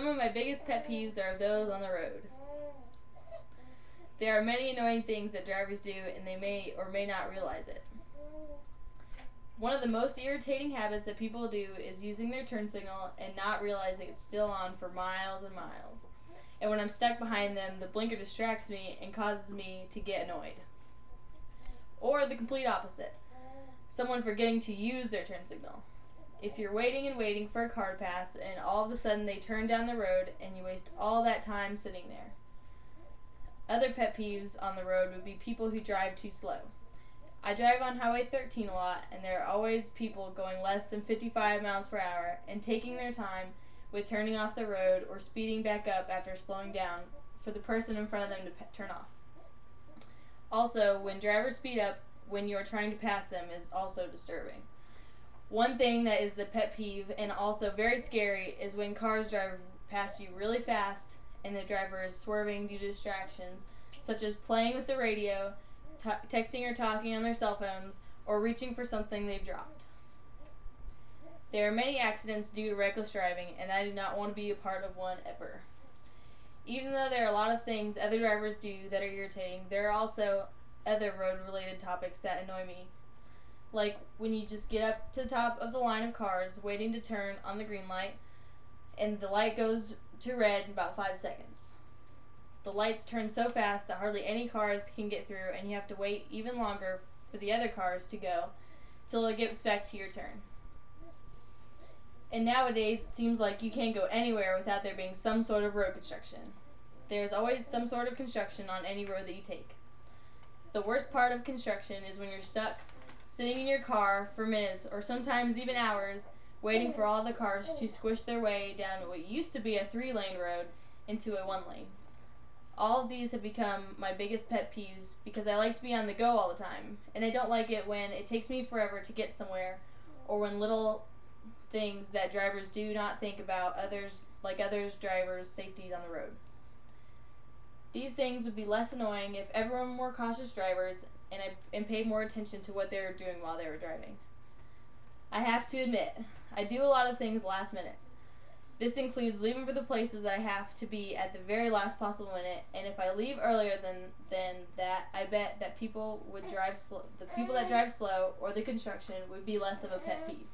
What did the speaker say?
Some of my biggest pet peeves are those on the road. There are many annoying things that drivers do, and they may or may not realize it. One of the most irritating habits that people do is using their turn signal and not realizing it's still on for miles and miles. And when I'm stuck behind them, the blinker distracts me and causes me to get annoyed. Or the complete opposite, someone forgetting to use their turn signal. If you're waiting and waiting for a car to pass and all of a sudden they turn down the road and you waste all that time sitting there. Other pet peeves on the road would be people who drive too slow. I drive on Highway 13 a lot, and there are always people going less than 55 miles per hour and taking their time with turning off the road or speeding back up after slowing down for the person in front of them to turn off. Also, when drivers speed up when you are trying to pass them is also disturbing. One thing that is a pet peeve and also very scary is when cars drive past you really fast and the driver is swerving due to distractions, such as playing with the radio, texting or talking on their cell phones, or reaching for something they've dropped. There are many accidents due to reckless driving, and I do not want to be a part of one ever. Even though there are a lot of things other drivers do that are irritating, there are also other road-related topics that annoy me. Like when you just get up to the top of the line of cars waiting to turn on the green light, and the light goes to red in about 5 seconds. The lights turn so fast that hardly any cars can get through, and you have to wait even longer for the other cars to go till it gets back to your turn. And nowadays it seems like you can't go anywhere without there being some sort of road construction. There's always some sort of construction on any road that you take. The worst part of construction is when you're stuck sitting in your car for minutes or sometimes even hours waiting for all the cars to squish their way down what used to be a 3-lane road into a 1-lane. All of these have become my biggest pet peeves because I like to be on the go all the time, and I don't like it when it takes me forever to get somewhere, or when little things that drivers do not think about others drivers' safety on the road. These things would be less annoying if everyone were cautious drivers and paid more attention to what they were doing while they were driving. I have to admit, I do a lot of things last minute. This includes leaving for the places that I have to be at the very last possible minute, and if I leave earlier than that, I bet that the people that drive slow or the construction would be less of a pet peeve.